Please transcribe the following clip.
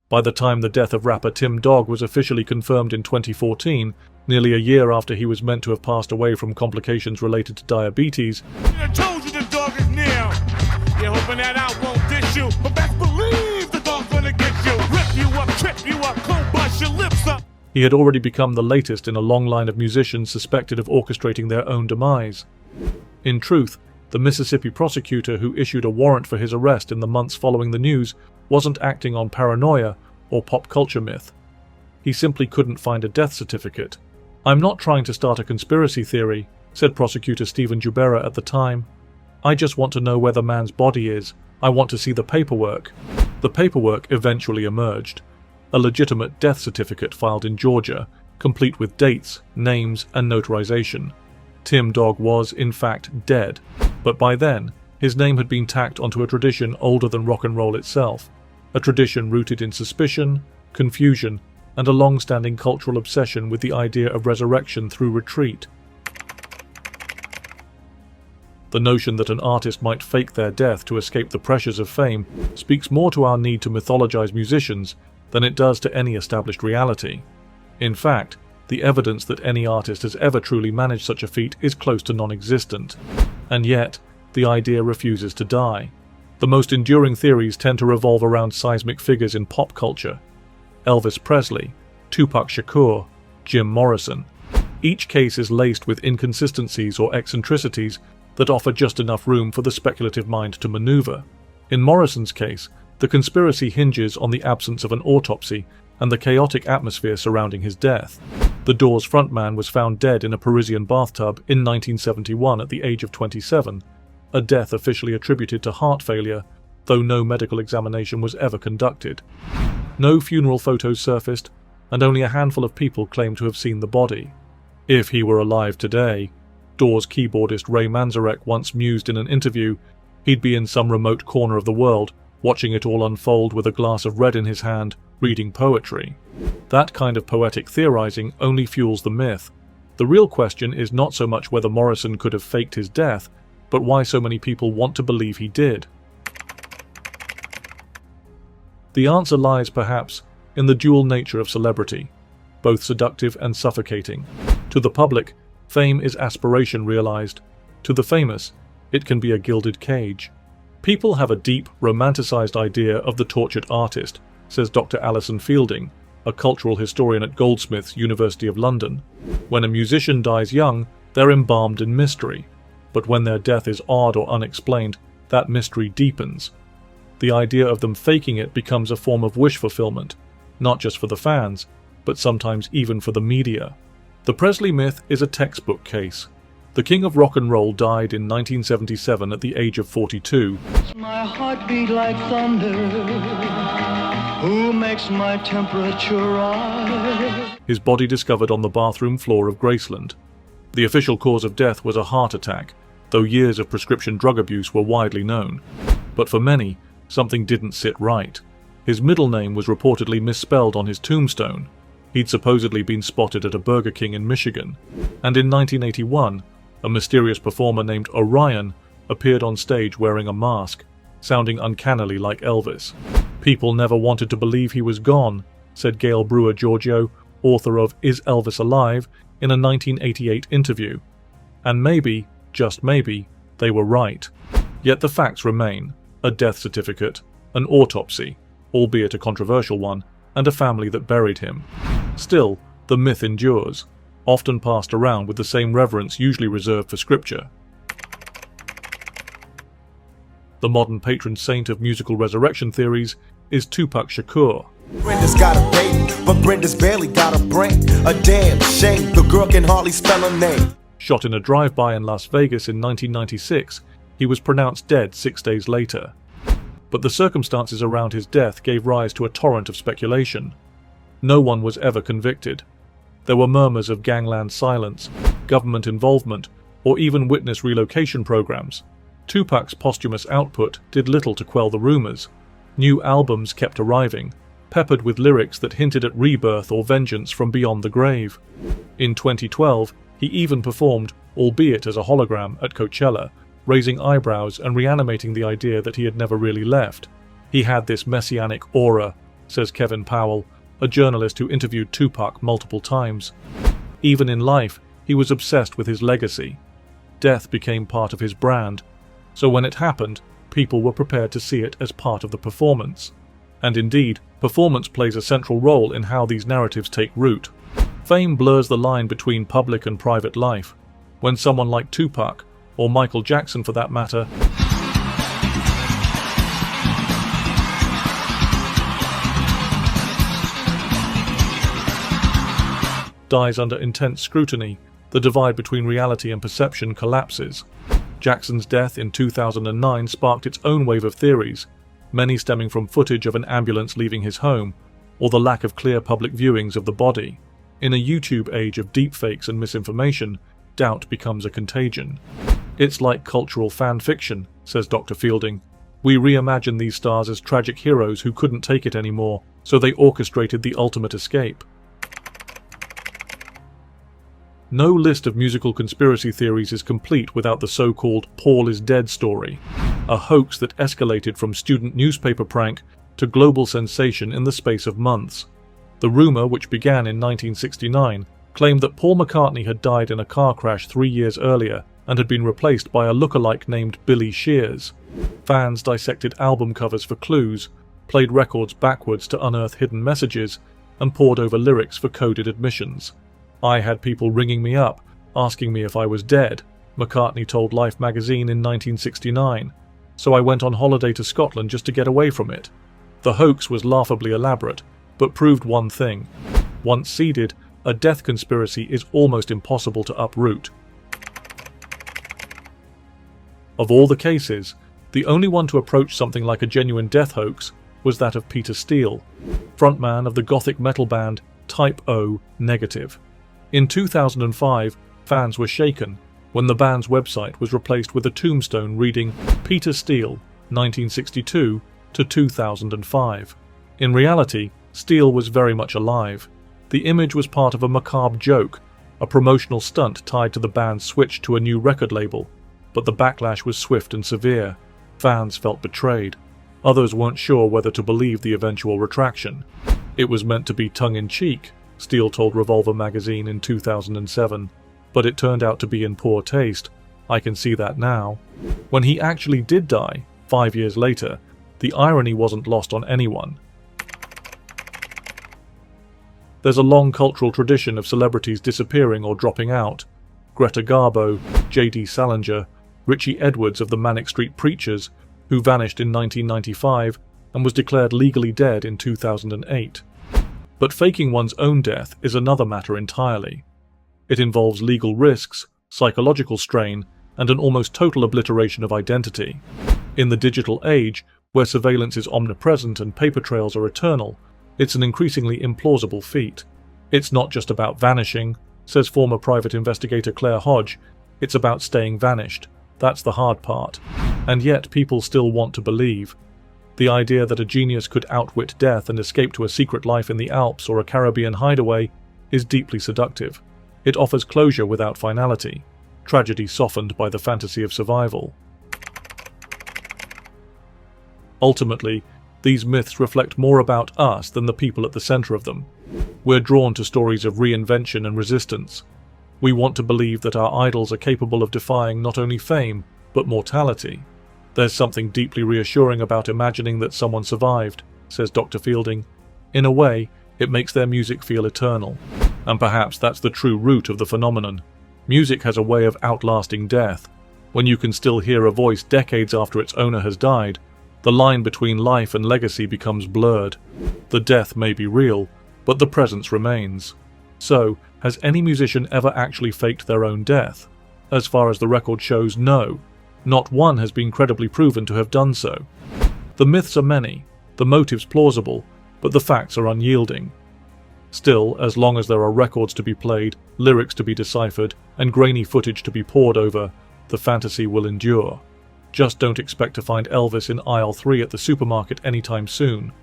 By the time the death of rapper Tim Dog was officially confirmed in 2014, nearly a year after he was meant to have passed away from complications related to diabetes, I told you the dog is near. You're hoping that I won't dish you, but best believe the dog's gonna get you. Rip you up, trip you up, cold bust your lips up. he had already become the latest in a long line of musicians suspected of orchestrating their own demise. In truth, the Mississippi prosecutor who issued a warrant for his arrest in the months following the news wasn't acting on paranoia or pop culture myth. He simply couldn't find a death certificate. "I'm not trying to start a conspiracy theory," said prosecutor Stephen Jubera at the time. "I just want to know where the man's body is. I want to see the paperwork." The paperwork eventually emerged. A legitimate death certificate filed in Georgia, complete with dates, names, and notarization. Tim Dog was, in fact, dead, but by then, his name had been tacked onto a tradition older than rock and roll itself, a tradition rooted in suspicion, confusion, and a long-standing cultural obsession with the idea of resurrection through retreat. The notion that an artist might fake their death to escape the pressures of fame speaks more to our need to mythologize musicians than it does to any established reality. In fact, the evidence that any artist has ever truly managed such a feat is close to non-existent, and yet, the idea refuses to die. The most enduring theories tend to revolve around seismic figures in pop culture: Elvis Presley, Tupac Shakur, Jim Morrison. Each case is laced with inconsistencies or eccentricities that offer just enough room for the speculative mind to maneuver. In Morrison's case, the conspiracy hinges on the absence of an autopsy and the chaotic atmosphere surrounding his death. The Doors frontman was found dead in a Parisian bathtub in 1971 at the age of 27, a death officially attributed to heart failure, though no medical examination was ever conducted. No funeral photos surfaced, and only a handful of people claimed to have seen the body. If he were alive today, Doors keyboardist Ray Manzarek once mused in an interview, he'd be in some remote corner of the world, watching it all unfold with a glass of red in his hand, reading poetry. That kind of poetic theorizing only fuels the myth. The real question is not so much whether Morrison could have faked his death, but why so many people want to believe he did. The answer lies, perhaps, in the dual nature of celebrity, both seductive and suffocating. To the public, fame is aspiration realized. To the famous, it can be a gilded cage. People have a deep, romanticized idea of the tortured artist, says Dr. Alison Fielding, a cultural historian at Goldsmiths, University of London. When a musician dies young, they're embalmed in mystery. But when their death is odd or unexplained, that mystery deepens. The idea of them faking it becomes a form of wish fulfillment, not just for the fans, but sometimes even for the media. The Presley myth is a textbook case. The king of rock and roll died in 1977 at the age of 42. My heart beat like thunder. Who makes my temperature rise? His body discovered on the bathroom floor of Graceland. The official cause of death was a heart attack, though years of prescription drug abuse were widely known. But for many, something didn't sit right. His middle name was reportedly misspelled on his tombstone. He'd supposedly been spotted at a Burger King in Michigan. And in 1981, a mysterious performer named Orion appeared on stage wearing a mask, sounding uncannily like Elvis. People never wanted to believe he was gone, said Gail Brewer Giorgio, author of Is Elvis Alive?, in a 1988 interview. And maybe, just maybe, they were right. Yet the facts remain: a death certificate, an autopsy, albeit a controversial one, and a family that buried him. Still, the myth endures, often passed around with the same reverence usually reserved for scripture. The modern patron saint of musical resurrection theories is Tupac Shakur. Brenda's got a baby, but Brenda's barely got a brain. A damn shame, the girl can hardly spell her name. Shot in a drive-by in Las Vegas in 1996, he was pronounced dead 6 days later. But the circumstances around his death gave rise to a torrent of speculation. No one was ever convicted. There were murmurs of gangland silence, government involvement, or even witness relocation programs. Tupac's posthumous output did little to quell the rumors. New albums kept arriving, peppered with lyrics that hinted at rebirth or vengeance from beyond the grave. In 2012, he even performed, albeit as a hologram, at Coachella, raising eyebrows and reanimating the idea that he had never really left. He had this messianic aura, says Kevin Powell, a journalist who interviewed Tupac multiple times. Even in life, he was obsessed with his legacy. Death became part of his brand, so when it happened, people were prepared to see it as part of the performance. And indeed, performance plays a central role in how these narratives take root. Fame blurs the line between public and private life. When someone like Tupac, or Michael Jackson for that matter, dies under intense scrutiny, the divide between reality and perception collapses. Jackson's death in 2009 sparked its own wave of theories, many stemming from footage of an ambulance leaving his home, or the lack of clear public viewings of the body. In a YouTube age of deepfakes and misinformation, doubt becomes a contagion. It's like cultural fan fiction, says Dr. Fielding. We reimagine these stars as tragic heroes who couldn't take it anymore, so they orchestrated the ultimate escape. No list of musical conspiracy theories is complete without the so-called Paul is dead story, a hoax that escalated from student newspaper prank to global sensation in the space of months. The rumor, which began in 1969, claimed that Paul McCartney had died in a car crash 3 years earlier and had been replaced by a lookalike named Billy Shears. Fans dissected album covers for clues, played records backwards to unearth hidden messages, and pored over lyrics for coded admissions. I had people ringing me up, asking me if I was dead, McCartney told Life magazine in 1969, so I went on holiday to Scotland just to get away from it. The hoax was laughably elaborate, but proved one thing. Once seeded, a death conspiracy is almost impossible to uproot. Of all the cases, the only one to approach something like a genuine death hoax was that of Peter Steele, frontman of the gothic metal band Type O Negative. In 2005, fans were shaken when the band's website was replaced with a tombstone reading Peter Steele, 1962 to 2005. In reality, Steele was very much alive. The image was part of a macabre joke, a promotional stunt tied to the band's switch to a new record label, but the backlash was swift and severe. Fans felt betrayed. Others weren't sure whether to believe the eventual retraction. It was meant to be tongue-in-cheek, Steele told Revolver magazine in 2007, but it turned out to be in poor taste. I can see that now. When he actually did die, 5 years later, the irony wasn't lost on anyone. There's a long cultural tradition of celebrities disappearing or dropping out. Greta Garbo, J.D. Salinger, Richie Edwards of the Manic Street Preachers, who vanished in 1995 and was declared legally dead in 2008. But faking one's own death is another matter entirely. It involves legal risks, psychological strain, and an almost total obliteration of identity. In the digital age, where surveillance is omnipresent and paper trails are eternal, it's an increasingly implausible feat. It's not just about vanishing, says former private investigator Claire Hodge, it's about staying vanished. That's the hard part. And yet people still want to believe. The idea that a genius could outwit death and escape to a secret life in the Alps or a Caribbean hideaway is deeply seductive. It offers closure without finality, tragedy softened by the fantasy of survival. Ultimately, these myths reflect more about us than the people at the center of them. We're drawn to stories of reinvention and resistance. We want to believe that our idols are capable of defying not only fame, but mortality. There's something deeply reassuring about imagining that someone survived, says Dr. Fielding. In a way, it makes their music feel eternal. And perhaps that's the true root of the phenomenon. Music has a way of outlasting death. When you can still hear a voice decades after its owner has died, the line between life and legacy becomes blurred. The death may be real, but the presence remains. So, has any musician ever actually faked their own death? As far as the record shows, no. Not one has been credibly proven to have done so. The myths are many, the motives plausible, but the facts are unyielding. Still, as long as there are records to be played, lyrics to be deciphered, and grainy footage to be pored over, the fantasy will endure. Just don't expect to find Elvis in aisle 3 at the supermarket anytime soon.